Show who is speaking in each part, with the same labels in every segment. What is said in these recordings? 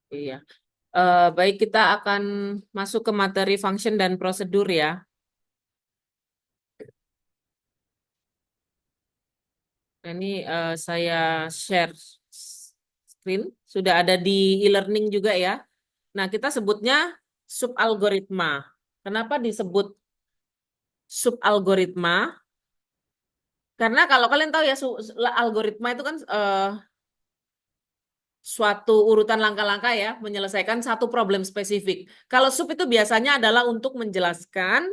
Speaker 1: Iya. Baik, kita akan masuk ke materi function dan prosedur ya. Ini saya share screen. Sudah ada di e-learning juga ya. Nah, kita sebutnya subalgoritma. Kenapa disebut subalgoritma? Karena kalau kalian tahu ya, algoritma itu kan suatu urutan langkah-langkah ya, menyelesaikan satu problem spesifik. Kalau sub itu biasanya adalah untuk menjelaskan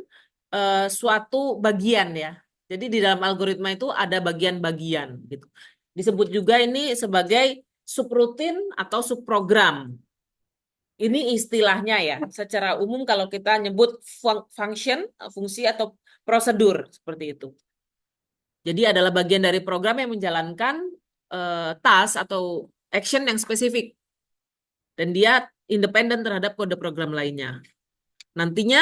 Speaker 1: suatu bagian ya. Jadi di dalam algoritma itu ada bagian-bagian gitu. Disebut juga ini sebagai subrutin atau subprogram. Ini istilahnya ya. Secara umum kalau kita nyebut function, fungsi atau prosedur seperti itu. Jadi adalah bagian dari program yang menjalankan task atau action yang spesifik. Dan dia independen terhadap kode program lainnya. Nantinya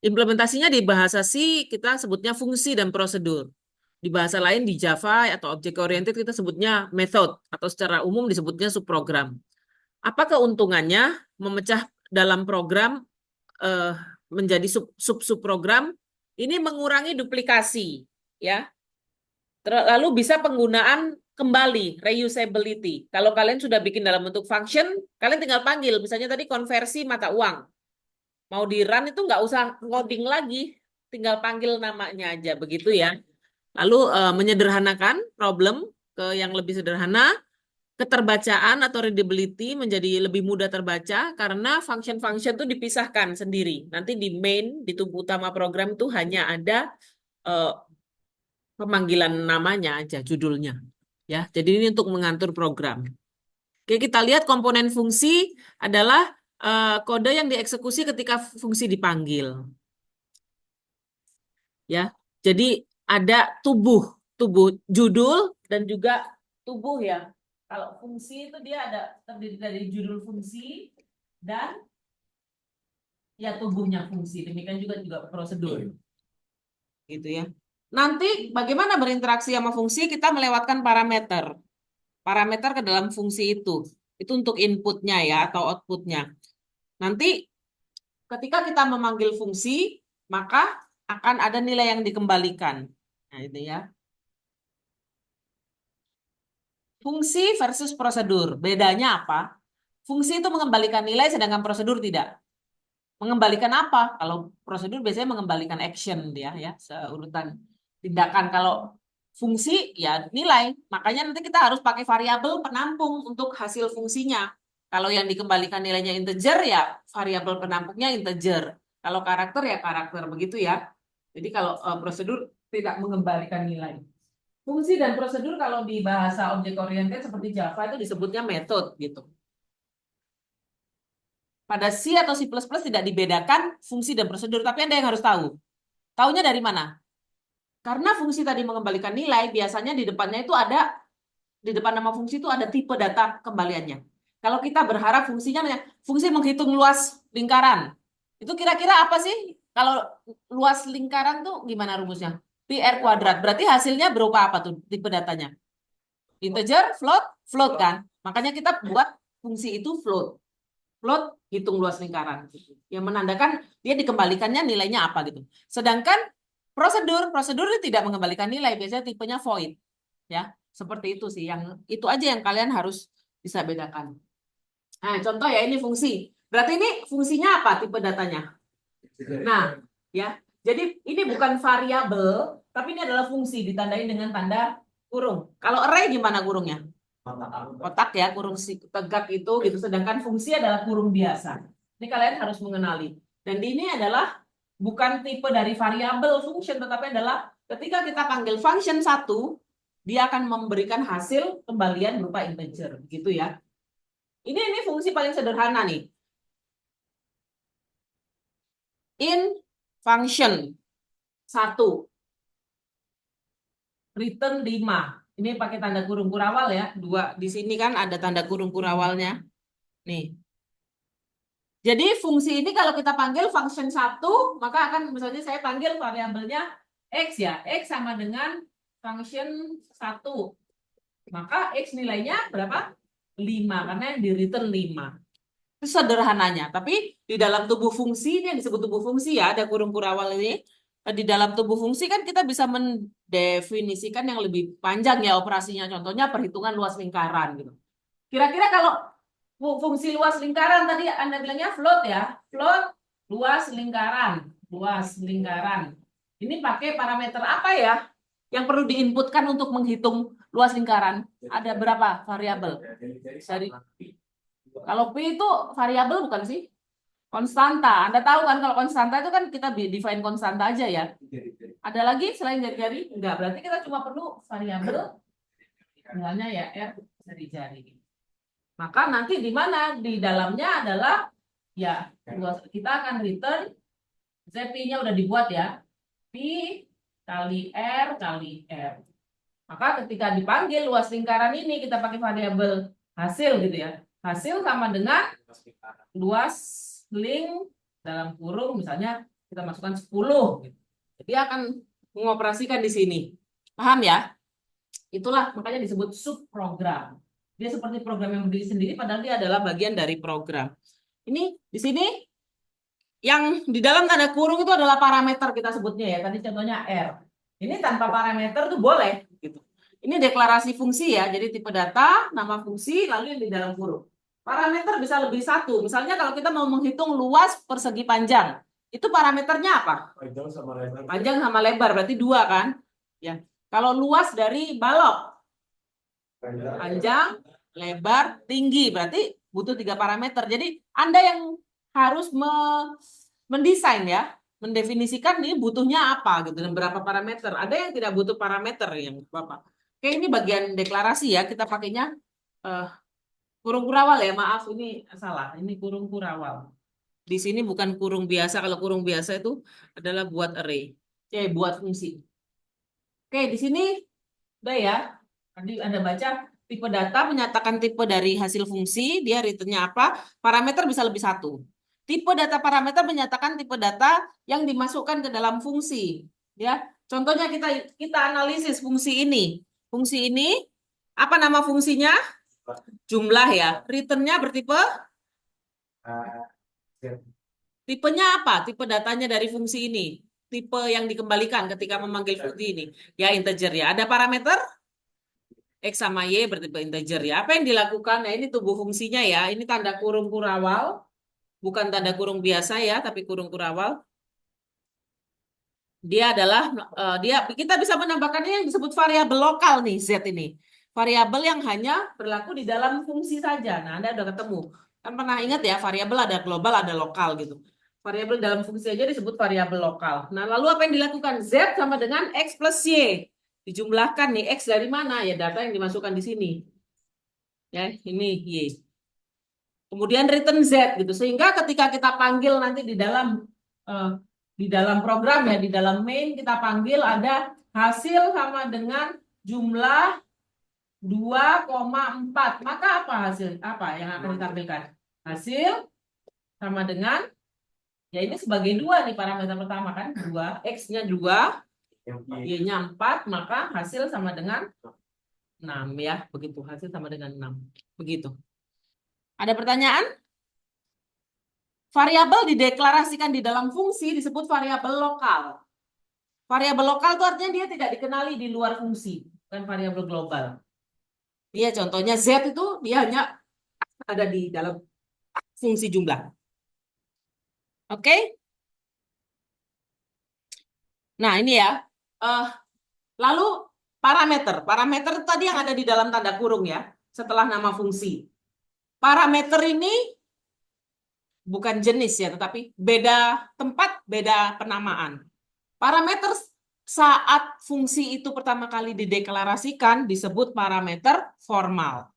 Speaker 1: implementasinya di bahasa C kita sebutnya fungsi dan prosedur. Di bahasa lain di Java atau object oriented kita sebutnya method atau secara umum disebutnya subprogram. Apa keuntungannya memecah dalam program eh, menjadi sub-subprogram? Ini mengurangi duplikasi ya. Lalu bisa penggunaan kembali, reusability. Kalau kalian sudah bikin dalam bentuk function, kalian tinggal panggil. Misalnya tadi konversi mata uang. Mau di run itu nggak usah ngoding lagi, tinggal panggil namanya aja, begitu ya. Lalu menyederhanakan problem ke yang lebih sederhana, keterbacaan atau readability menjadi lebih mudah terbaca karena function-function itu dipisahkan sendiri. Nanti di main, di tubuh utama program itu hanya ada eh, pemanggilan namanya aja, judulnya. Ya, jadi ini untuk mengatur program. Oke, kita lihat komponen fungsi adalah kode yang dieksekusi ketika fungsi dipanggil. Ya, jadi ada tubuh, tubuh judul dan juga tubuh ya. Kalau fungsi itu dia ada terdiri dari judul fungsi dan ya tubuhnya fungsi. Demikian juga prosedur, gitu ya. Nanti bagaimana berinteraksi sama fungsi? Kita melewatkan parameter. Parameter ke dalam fungsi itu. Itu untuk inputnya ya atau outputnya. Nanti ketika kita memanggil fungsi, maka akan ada nilai yang dikembalikan. Nah, itu ya. Fungsi versus prosedur. Bedanya apa? Fungsi itu mengembalikan nilai sedangkan prosedur tidak. Mengembalikan apa? Kalau prosedur biasanya mengembalikan action dia ya, seurutan tindakan. Kalau fungsi ya nilai. Makanya nanti kita harus pakai variabel penampung untuk hasil fungsinya. Kalau yang dikembalikan nilainya integer ya variabel penampungnya integer. Kalau karakter ya karakter begitu ya. Jadi kalau prosedur tidak mengembalikan nilai. Fungsi dan prosedur kalau di bahasa objek oriented seperti Java itu disebutnya method gitu. Pada C atau C++ tidak dibedakan fungsi dan prosedur, tapi Anda yang harus tahu. Taunya dari mana? Karena fungsi tadi mengembalikan nilai, biasanya di depannya itu ada, di depan nama fungsi itu ada tipe data kembaliannya. Kalau kita berharap fungsinya, fungsi menghitung luas lingkaran. Itu kira-kira apa sih? Kalau luas lingkaran tuh gimana rumusnya? Pi R kuadrat. Berarti hasilnya berupa apa tuh tipe datanya? Integer, float, float kan? Makanya kita buat fungsi itu float. Float hitung luas lingkaran yang menandakan dia dikembalikannya nilainya apa gitu. Sedangkan prosedur itu tidak mengembalikan nilai, biasanya tipenya void ya. Seperti itu sih, yang itu aja yang kalian harus bisa bedakan. Nah, contoh ya ini fungsi. Berarti ini fungsinya apa tipe datanya? Nah, ya. Jadi ini bukan variabel, tapi ini adalah fungsi ditandai dengan tanda kurung. Kalau array gimana kurungnya? Kotak ya, kurung tegak itu gitu. Sedangkan fungsi adalah kurung biasa. Ini kalian harus mengenali. Dan ini adalah bukan tipe dari variabel function, tetapi adalah ketika kita panggil function satu, dia akan memberikan hasil kembalian berupa integer, gitu ya. Ini fungsi paling sederhana nih. In function satu, return 5. Ini pakai tanda kurung kurawal ya. Dua di sini kan ada tanda kurung kurawalnya. Nih. Jadi fungsi ini kalau kita panggil function satu, maka akan misalnya saya panggil variabelnya x ya. X sama dengan function satu. Maka x nilainya berapa? 5 karena yang di return 5. Itu sederhananya. Tapi di dalam tubuh fungsi, ini yang disebut tubuh fungsi ya, ada kurung kurawal ini. Di dalam tubuh fungsi kan kita bisa mendefinisikan yang lebih panjang ya operasinya. Contohnya perhitungan luas lingkaran gitu. Kira-kira kalau fungsi luas lingkaran tadi Anda bilangnya float ya. Float luas lingkaran. Luas lingkaran. Ini pakai parameter apa ya? Yang perlu diinputkan untuk menghitung luas lingkaran. Ada berapa variabel? Dari kalau P itu variabel bukan sih? Konstanta. Anda tahu kan kalau konstanta itu kan kita define konstanta aja ya. Ada lagi selain jari-jari? Enggak, berarti kita cuma perlu variabel. Misalnya ya R jari-jari. Maka nanti di mana? Di dalamnya adalah ya kita akan return ZP-nya udah dibuat ya. P kali R kali R. Maka ketika dipanggil luas lingkaran ini kita pakai variabel hasil gitu ya. Hasil sama dengan luas ling dalam kurung misalnya kita masukkan 10 gitu. Jadi akan mengoperasikan di sini. Paham ya? Itulah makanya disebut subprogram. Dia seperti program yang berdiri sendiri padahal dia adalah bagian dari program. Ini di sini yang di dalam tanda kurung itu adalah parameter kita sebutnya ya. Tadi contohnya R. Ini tanpa parameter tuh boleh gitu. Ini deklarasi fungsi ya. Jadi tipe data, nama fungsi, lalu yang di dalam kurung. Parameter bisa lebih satu. Misalnya kalau kita mau menghitung luas persegi panjang, itu parameternya apa? Panjang sama lebar. Panjang sama lebar berarti 2 kan? Ya. Kalau luas dari balok, panjang, lebar, tinggi berarti butuh 3 parameter. Jadi Anda yang harus mendesain ya, mendefinisikan ini butuhnya apa gitu dan berapa parameter. Ada yang tidak butuh parameter yang Bapak. Oke, ini bagian deklarasi ya. Kita pakainya kurung kurawal ya, maaf ini salah. Ini kurung kurawal. Di sini bukan kurung biasa. Kalau kurung biasa itu adalah buat array. Buat fungsi. Oke, di sini udah ya. Tadi Anda baca tipe data menyatakan tipe dari hasil fungsi, dia returnnya apa? Parameter bisa lebih satu. Tipe data parameter menyatakan tipe data yang dimasukkan ke dalam fungsi. Ya, contohnya kita analisis fungsi ini. Fungsi ini apa nama fungsinya? Jumlah ya. Returnnya bertipe? Tipenya apa? Tipe datanya dari fungsi ini. Tipe yang dikembalikan ketika memanggil fungsi ini. Ya, integer ya. Ada parameter? X sama Y bertipe integer ya. Apa yang dilakukan? Nah, ini tubuh fungsinya ya. Ini tanda kurung kurawal. Bukan tanda kurung biasa ya, tapi kurung kurawal. Dia adalah, kita bisa menambahkannya yang disebut variabel lokal nih, Z ini. Variabel yang hanya berlaku di dalam fungsi saja. Nah, Anda udah ketemu. Kan pernah ingat ya, variabel ada global, ada lokal gitu. Variabel dalam fungsi saja disebut variabel lokal. Nah, lalu apa yang dilakukan? Z sama dengan X plus Y. Dijumlahkan nih, X dari mana? Ya, data yang dimasukkan di sini. Ya, ini Y. Kemudian return Z gitu. Sehingga ketika kita panggil nanti di dalam program ya, di dalam main kita panggil ada hasil sama dengan jumlah 2,4. Maka apa hasil? Apa yang akan ditampilkan? Hasil sama dengan ya ini sebagai 2 nih parameter pertama kan, 2, X-nya 2, Y-nya 4, maka hasil sama dengan 6 ya, begitu. Hasil sama dengan 6. Begitu. Ada pertanyaan? Variabel dideklarasikan di dalam fungsi disebut variabel lokal. Variabel lokal itu artinya dia tidak dikenali di luar fungsi, bukan variabel global. Iya, contohnya Z itu dia hanya ada di dalam fungsi jumlah. Oke? Nah, ini ya. Lalu parameter. Parameter tadi yang ada di dalam tanda kurung ya, setelah nama fungsi. Parameter ini bukan jenis ya, tetapi beda tempat, beda penamaan. Parameter saat fungsi itu pertama kali dideklarasikan disebut parameter formal.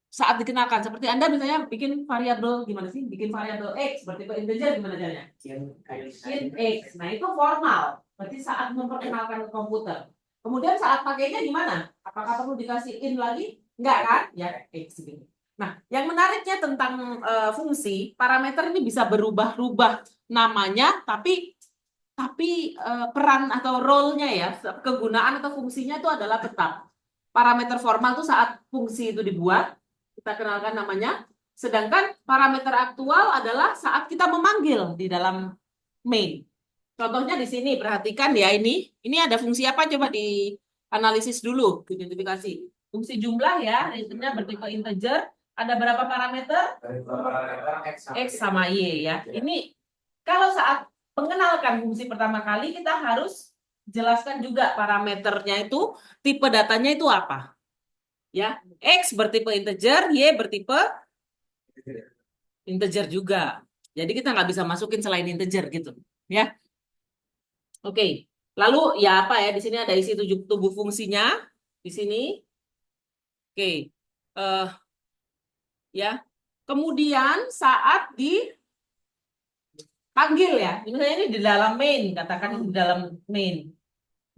Speaker 1: Saat dikenalkan, seperti Anda misalnya bikin variabel, gimana sih? Bikin variabel X, berarti integer gimana caranya? Int X. Nah, itu formal. Berarti saat memperkenalkan ke komputer. Kemudian saat pakainya gimana? Apakah perlu dikasih int lagi? Enggak kan? Ya, X gitu. Nah, yang menariknya tentang fungsi, parameter ini bisa berubah-ubah namanya, tapi peran atau role-nya ya, kegunaan atau fungsinya itu adalah tetap. Parameter formal itu saat fungsi itu dibuat, Kita kenalkan namanya. Sedangkan parameter aktual adalah saat kita memanggil di dalam main. Contohnya di sini, perhatikan ya ini. Ini ada fungsi apa? Coba dianalisis dulu, identifikasi. Fungsi jumlah ya, returnnya bertipe integer. Ada berapa parameter? X sama Y ya. Ini kalau saat mengenalkan fungsi pertama kali, kita harus jelaskan juga parameternya itu, tipe datanya itu apa. Ya, X bertipe integer, Y bertipe integer juga. Jadi kita nggak bisa masukin selain integer gitu. Ya, oke. Lalu ya apa ya? Di sini ada isi tubuh fungsinya. Di sini, oke. Ya. Kemudian saat dipanggil ya, misalnya ini di dalam main, katakan di dalam main.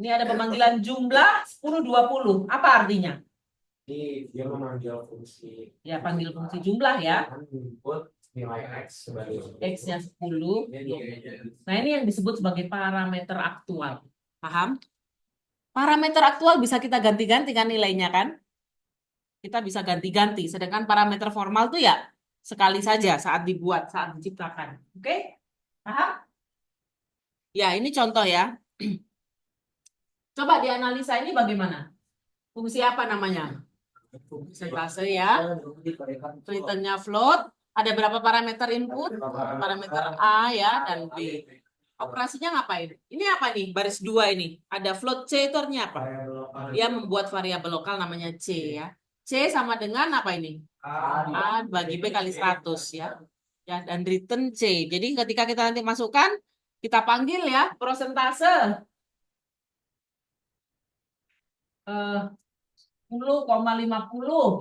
Speaker 1: Ini ada pemanggilan jumlah 10-20. Apa artinya?
Speaker 2: Dia memanggil fungsi.
Speaker 1: Ya, panggil fungsi jumlah ya.
Speaker 2: Input nilai X sebagai
Speaker 1: X-nya 10. Nah, ini yang disebut sebagai parameter aktual. Paham? Parameter aktual bisa kita ganti-ganti kan nilainya kan? Kita bisa ganti-ganti. Sedangkan parameter formal tuh ya sekali saja saat dibuat, saat diciptakan. Oke? Paham? Ya, ini contoh ya. Coba dianalisa ini bagaimana? Fungsi apa namanya? Persentase ya. Returnnya float. Ada berapa parameter input? Parameter A ya dan B. Operasinya ngapain? Ini apa nih? Baris 2 ini. Ada float C itu artinya apa? Dia membuat variabel lokal namanya C ya. C sama dengan apa ini? A bagi B kali 100 ya. Ya, dan return C. Jadi ketika kita nanti masukkan, kita panggil ya persentase 10,50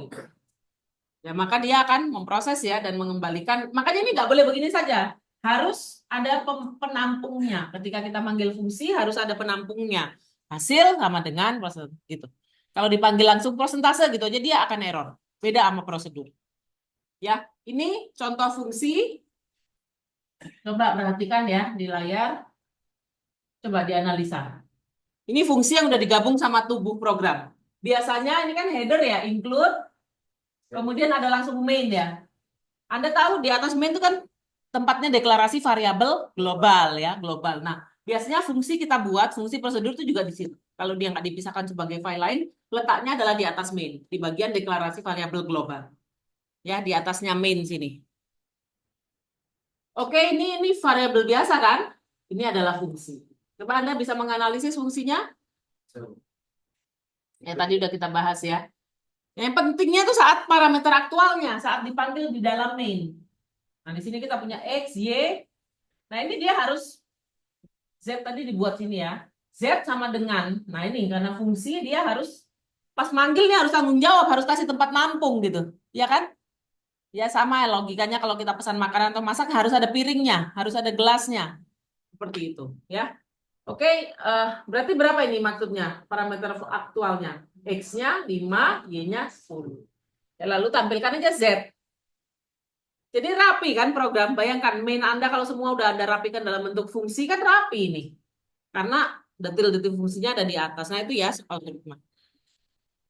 Speaker 1: gitu. Ya, maka dia akan memproses ya dan mengembalikan. Makanya ini nggak boleh begini saja. Harus ada penampungnya. Ketika kita manggil fungsi harus ada penampungnya. Hasil sama dengan proses gitu. Kalau dipanggil langsung persentase gitu aja dia akan error. Beda sama prosedur. Ya, ini contoh fungsi. Coba perhatikan ya di layar. Coba dianalisa. Ini fungsi yang udah digabung sama tubuh program. Biasanya ini kan header ya, include, kemudian ada langsung main ya. Anda tahu di atas main itu kan tempatnya deklarasi variabel global ya, global. Nah, biasanya fungsi kita buat, fungsi prosedur itu juga di situ. Kalau dia nggak dipisahkan sebagai file lain, letaknya adalah di atas main, di bagian deklarasi variabel global. Ya, di atasnya main sini. Oke, ini variabel biasa kan? Ini adalah fungsi. Coba Anda bisa menganalisis fungsinya? Ya, tadi udah kita bahas ya. Yang pentingnya itu saat parameter aktualnya, saat dipanggil di dalam main. Nah, di sini kita punya X, Y. Nah, ini dia harus Z tadi dibuat sini ya. Z sama dengan, nah ini karena fungsi dia harus, pas manggilnya harus tanggung jawab, harus kasih tempat nampung gitu. Ya kan? Ya sama logikanya kalau kita pesan makanan atau masak harus ada piringnya, harus ada gelasnya. Seperti itu ya. Oke, berarti berapa ini maksudnya parameter aktualnya? X-nya 5, Y-nya 10. Ya, lalu tampilkan aja Z. Jadi rapi kan program. Bayangkan main Anda kalau semua udah Anda rapikan dalam bentuk fungsi kan rapi ini. Karena detil-detil fungsinya ada di atas. Nah itu ya algoritma.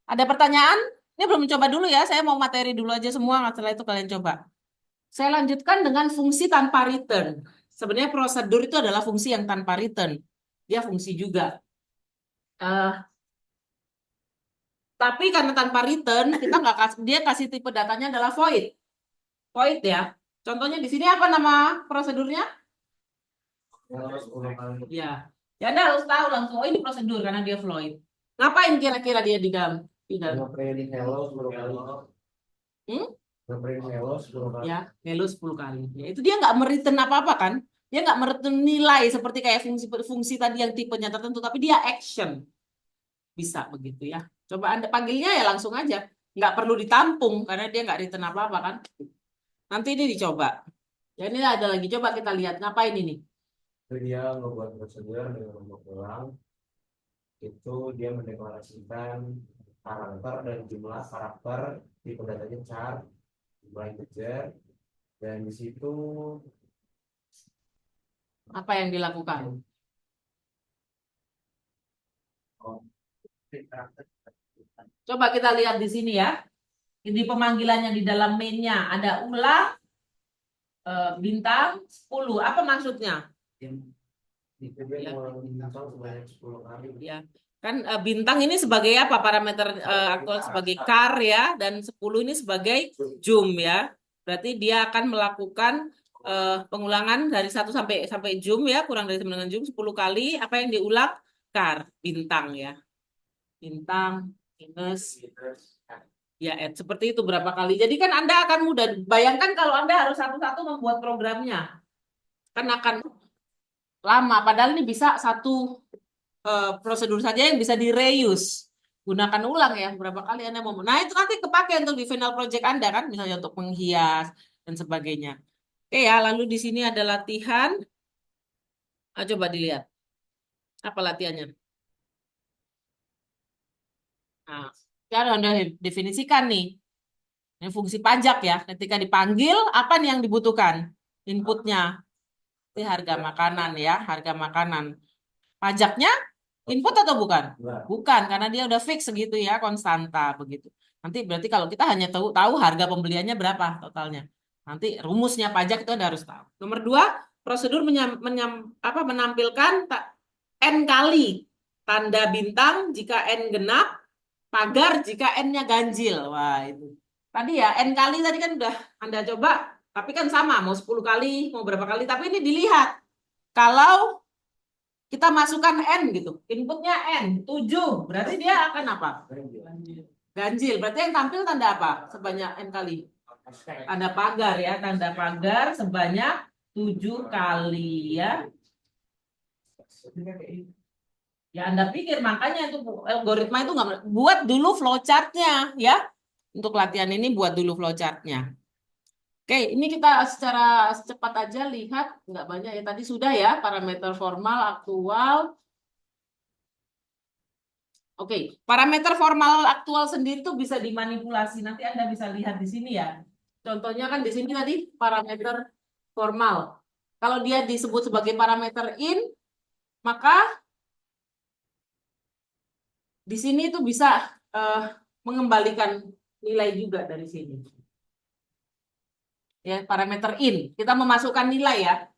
Speaker 1: Ada pertanyaan? Ini belum mencoba dulu ya. Saya mau materi dulu aja semua. Setelah itu kalian coba. Saya lanjutkan dengan fungsi tanpa return. Sebenarnya prosedur itu adalah fungsi yang tanpa return. Dia fungsi juga. Tapi karena tanpa return, kita nggak kasih, dia kasih tipe datanya adalah void. Void ya. Contohnya di sini apa nama prosedurnya? Ya. Ya Anda harus tahu langsung, oh ini prosedur karena dia void. Ngapain kira-kira dia di dalam? Di dalam. Hmm? Ya, hello 10 kali. Ya, itu dia nggak mereturn apa-apa kan? Dia nggak mereturn nilai seperti kayak fungsi tadi yang tipenya tertentu, tapi dia action. Bisa begitu ya. Coba Anda panggilnya ya langsung aja. Nggak perlu ditampung karena dia nggak return apa-apa kan. Nanti ini dicoba. Ya ini ada lagi. Coba kita lihat ngapain ini.
Speaker 2: Dia membuat prosedur dengan membuat ulang. Itu dia mendeklarasikan karakter dan jumlah karakter di datanya char, jumlah integer, dan di situ
Speaker 1: Apa yang dilakukan? Coba kita lihat di sini ya. Di pemanggilannya di dalam mainnya ada ulang bintang 10. Apa maksudnya?
Speaker 2: Itu dia mengulangi bintang sebanyak 10 kali.
Speaker 1: Ya, kan bintang ini sebagai apa? Parameter aktual sebagai car ya, dan 10 ini sebagai jum ya. Berarti dia akan melakukan pengulangan dari 1 sampai jum ya, kurang dari sama dengan jum 10 kali. Apa yang diulang? Car, bintang ya. Bintang minus ya add. Seperti itu berapa kali. Jadi kan Anda akan mudah. Bayangkan kalau Anda harus satu-satu membuat programnya. Kan akan lama. Padahal ini bisa satu prosedur saja yang bisa di reuse. Gunakan ulang ya, berapa kali Anda mau. Nah, itu nanti kepake untuk di final project Anda kan, misalnya untuk menghias dan sebagainya. Oke ya, lalu di sini ada latihan. Ah, coba dilihat. Apa latihannya? Nah, kita udah definisikan nih. Ini fungsi pajak ya. Ketika dipanggil, apa nih yang dibutuhkan? Inputnya. Ini harga makanan ya, harga makanan. Pajaknya input atau bukan? Bukan, karena dia udah fix segitu ya, konstanta begitu. Nanti berarti kalau kita hanya tahu harga pembeliannya berapa totalnya. Nanti rumusnya pajak itu Anda harus tahu. Nomor 2, prosedur menampilkan N kali tanda bintang jika N genap, pagar jika N-nya ganjil. Wah, itu. Tadi ya, N kali tadi kan udah Anda coba, tapi kan sama, mau 10 kali, mau berapa kali, tapi ini dilihat. Kalau kita masukkan N gitu, inputnya N, 7, berarti dia akan apa? Ganjil, berarti yang tampil tanda apa? Sebanyak N kali. Tanda pagar ya, tanda pagar sebanyak 7 kali ya. Ya Anda pikir, makanya itu algoritma itu nggak buat dulu flowchartnya ya. Untuk latihan ini buat dulu flowchartnya. Oke, ini kita secara cepat aja lihat, nggak banyak ya. Tadi sudah ya, parameter formal, aktual. Oke, parameter formal aktual sendiri tuh bisa dimanipulasi. Nanti Anda bisa lihat di sini ya. Contohnya kan di sini tadi parameter formal. Kalau dia disebut sebagai parameter in, maka di sini itu bisa mengembalikan nilai juga dari sini. Ya, parameter in. Kita memasukkan nilai ya.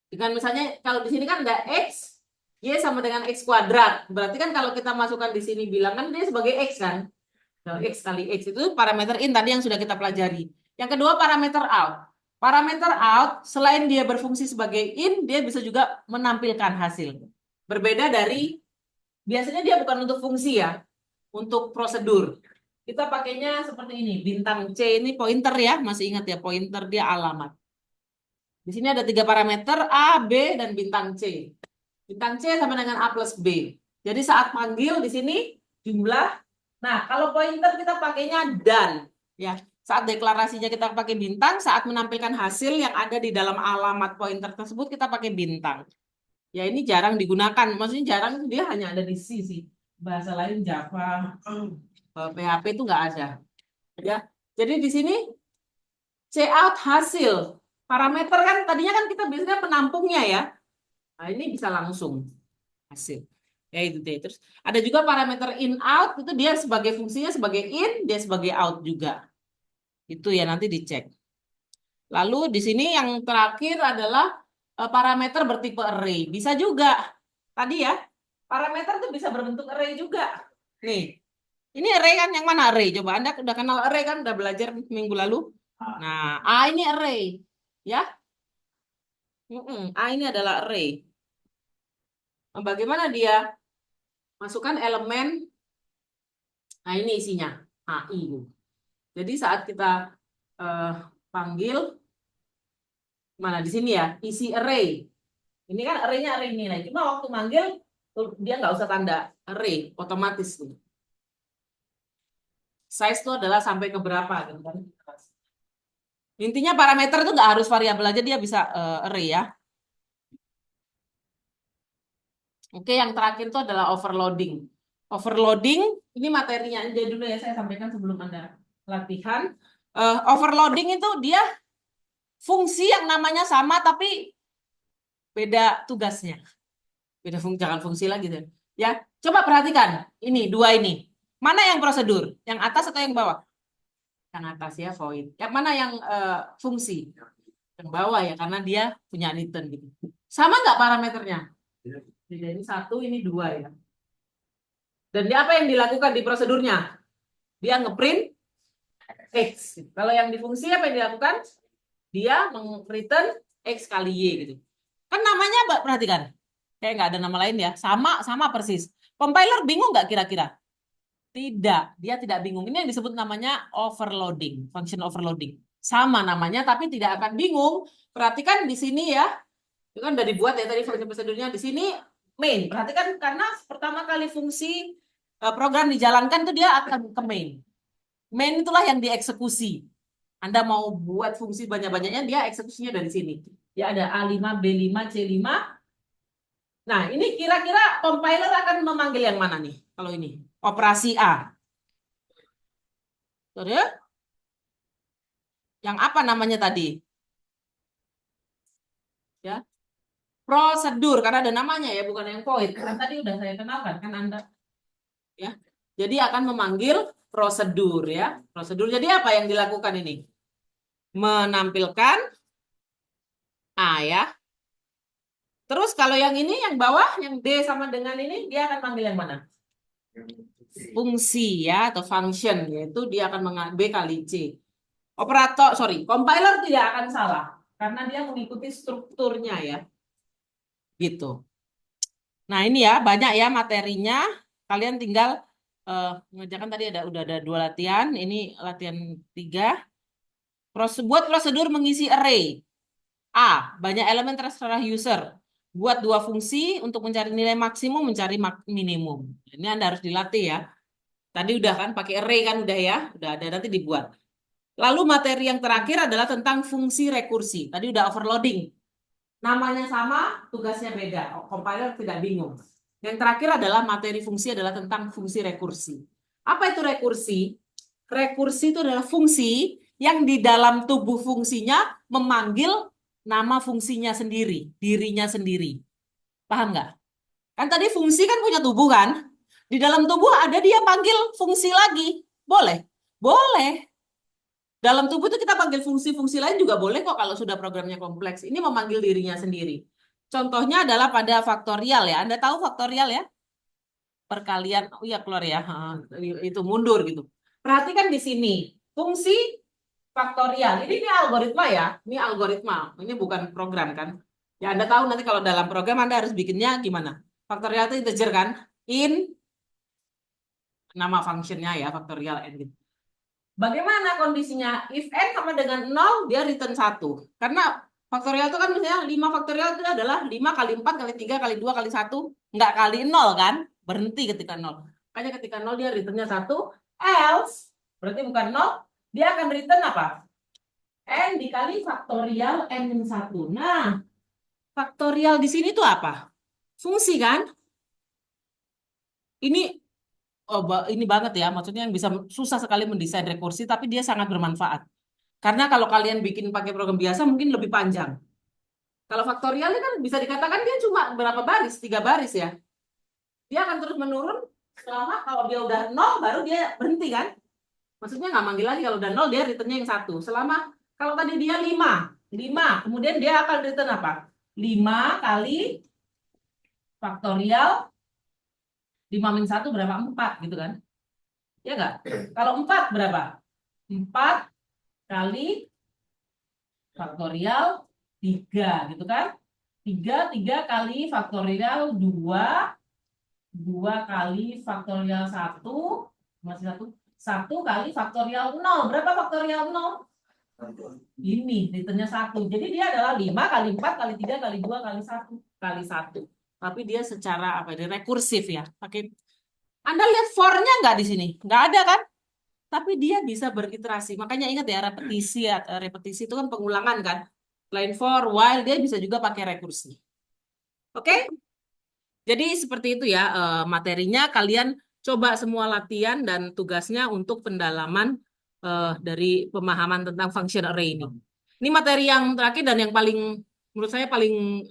Speaker 1: Dengan misalnya kalau di sini kan ada x, y sama dengan x kuadrat. Berarti kan kalau kita masukkan di sini bilangan dia sebagai x kan. X kali X itu parameter in tadi yang sudah kita pelajari. Yang kedua parameter out. Parameter out selain dia berfungsi sebagai in, dia bisa juga menampilkan hasil. Berbeda dari, biasanya dia bukan untuk fungsi ya, untuk prosedur. Kita pakainya seperti ini, bintang C ini pointer ya, masih ingat ya, pointer dia alamat. Di sini ada 3 parameter, A, B, dan bintang C. Bintang C sama dengan A plus B. Jadi saat panggil di sini jumlah. Nah, kalau pointer kita pakainya dan. Ya, saat deklarasinya kita pakai bintang, saat menampilkan hasil yang ada di dalam alamat pointer tersebut kita pakai bintang. Ya, ini jarang digunakan. Maksudnya jarang, dia hanya ada di C sih. Bahasa lain Java, PHP itu nggak ada. Ya, jadi di sini C out hasil. Parameter kan tadinya kan kita biasanya penampungnya ya. Nah, ini bisa langsung hasil. Ya itu deh. Terus ada juga parameter in out, itu dia sebagai fungsinya sebagai in, dia sebagai out juga. Itu ya nanti dicek. Lalu di sini yang terakhir adalah parameter bertipe array. Bisa juga. Tadi ya, parameter itu bisa berbentuk array juga. Nih. Ini array kan, yang mana array? Coba Anda udah kenal array kan, udah belajar minggu lalu. Nah, A ini array. Ya. A ini adalah array. Nah, bagaimana dia? Masukkan elemen. Nah, ini isinya. AI. Jadi saat kita panggil, mana di sini ya, isi array. Ini kan array-nya array nilai. Cuma waktu manggil, dia nggak usah tanda array, otomatis. Size itu adalah sampai ke berapa. Gitu kan. Intinya parameter itu nggak harus variabel aja, dia bisa array ya. Oke, yang terakhir itu adalah overloading. Overloading, ini materinya aja dulu ya, saya sampaikan sebelum Anda latihan. Overloading itu dia fungsi yang namanya sama tapi beda tugasnya. Beda fungsi, jangan fungsi lagi deh. Ya, coba perhatikan. Ini, 2 ini. Mana yang prosedur? Yang atas atau yang bawah? Yang atas ya, void. Yang mana yang fungsi? Yang bawah ya, karena dia punya return gitu. Sama nggak parameternya? Jadi ini satu, ini dua ya. Dan dia apa yang dilakukan di prosedurnya? Dia ngeprint X. Kalau yang di fungsi apa yang dilakukan? Dia meng-return X kali Y gitu. Kan namanya, perhatikan. Kayak nggak ada nama lain ya. Sama persis. Compiler bingung nggak kira-kira? Tidak, dia tidak bingung. Ini yang disebut namanya overloading, function overloading. Sama namanya, tapi tidak akan bingung. Perhatikan di sini ya, itu kan udah dibuat ya tadi function prosedurnya. Di sini main. Perhatikan karena pertama kali fungsi program dijalankan itu dia akan ke main. Main itulah yang dieksekusi. Anda mau buat fungsi banyak-banyaknya, dia eksekusinya dari sini. Ya ada A5, B5, C5. Nah, ini kira-kira compiler akan memanggil yang mana nih? Kalau ini, operasi A. Terus, yang apa namanya tadi? Ya, prosedur, karena ada namanya ya, bukan yang void. Karena tadi udah saya kenalkan, kan Anda. Ya, jadi akan memanggil prosedur ya. Prosedur, jadi apa yang dilakukan ini? Menampilkan A ya. Terus kalau yang ini, yang bawah, yang D sama dengan ini, dia akan panggil yang mana? Fungsi ya, atau function, yaitu dia akan mengambil B kali C. Compiler tidak akan salah, karena dia mengikuti strukturnya ya. Gitu. Nah ini ya, banyak ya materinya. Kalian tinggal mengerjakan tadi udah ada 2 latihan, ini latihan 3. Buat prosedur mengisi array. A. Banyak elemen terserah user. Buat 2 fungsi untuk mencari nilai maksimum, mencari minimum. Ini Anda harus dilatih ya. Tadi udah kan pakai array kan udah ya. Udah ada nanti dibuat. Lalu materi yang terakhir adalah tentang fungsi rekursi. Tadi udah overloading. Namanya sama, tugasnya beda. Compiler tidak bingung. Yang terakhir adalah materi fungsi adalah tentang fungsi rekursi. Apa itu rekursi? Rekursi itu adalah fungsi yang di dalam tubuh fungsinya memanggil nama fungsinya sendiri, dirinya sendiri. Paham nggak? Kan tadi fungsi kan punya tubuh kan? Di dalam tubuh ada dia panggil fungsi lagi. Boleh? Boleh. Dalam tubuh itu kita panggil fungsi-fungsi lain juga boleh kok kalau sudah programnya kompleks. Ini memanggil dirinya sendiri. Contohnya adalah pada faktorial ya. Anda tahu faktorial ya? Perkalian, oh ya keluar ya. Itu mundur gitu. Perhatikan di sini. Fungsi faktorial. Ini algoritma ya. Ini algoritma. Ini bukan program kan. Ya Anda tahu nanti kalau dalam program Anda harus bikinnya gimana. Faktorial itu integer kan. In nama fungsinya ya faktorial n gitu. Bagaimana kondisinya? If n sama dengan 0, dia return 1. Karena faktorial itu kan misalnya 5 faktorial itu adalah 5 kali 4 kali 3 kali 2 kali 1. Enggak kali 0 kan? Berhenti ketika 0. Makanya ketika 0 dia returnnya 1. Else, berarti bukan 0. Dia akan return apa? N dikali faktorial n-1. Nah, faktorial di sini tuh apa? Fungsi kan? Ini ini banget ya, maksudnya yang bisa susah sekali mendesain rekursi, tapi dia sangat bermanfaat. Karena kalau kalian bikin pakai program biasa mungkin lebih panjang. Kalau faktorial ini kan bisa dikatakan dia cuma berapa baris, 3 baris ya. Dia akan terus menurun selama kalau dia udah 0 baru dia berhenti kan. Maksudnya nggak manggil lagi kalau udah 0 dia returnnya yang 1. Selama kalau tadi dia 5, kemudian dia akan return apa? 5 kali faktorial 5 min 1 berapa? 4 gitu kan. Ya nggak? Kalau 4 berapa? 4 kali faktorial 3 gitu kan. 3 kali faktorial 2 kali faktorial 1 masih 1 kali faktorial 0. Berapa faktorial 0? Ini returnnya 1. Jadi dia adalah 5 kali 4 kali 3 kali 2 kali 1 kali 1. Tapi dia secara apa? Dia rekursif ya. Pakai Anda lihat for-nya nggak di sini? Nggak ada kan? Tapi dia bisa beriterasi. Makanya ingat ya, repetisi itu kan pengulangan kan. Line for, while, dia bisa juga pakai rekursi. Oke? Jadi seperti itu ya materinya. Kalian coba semua latihan dan tugasnya untuk pendalaman dari pemahaman tentang function array ini. Ini materi yang terakhir dan yang paling, menurut saya paling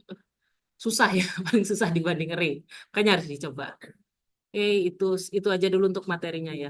Speaker 1: susah ya. Paling susah dibanding array. Makanya harus dicoba. itu aja dulu untuk materinya ya.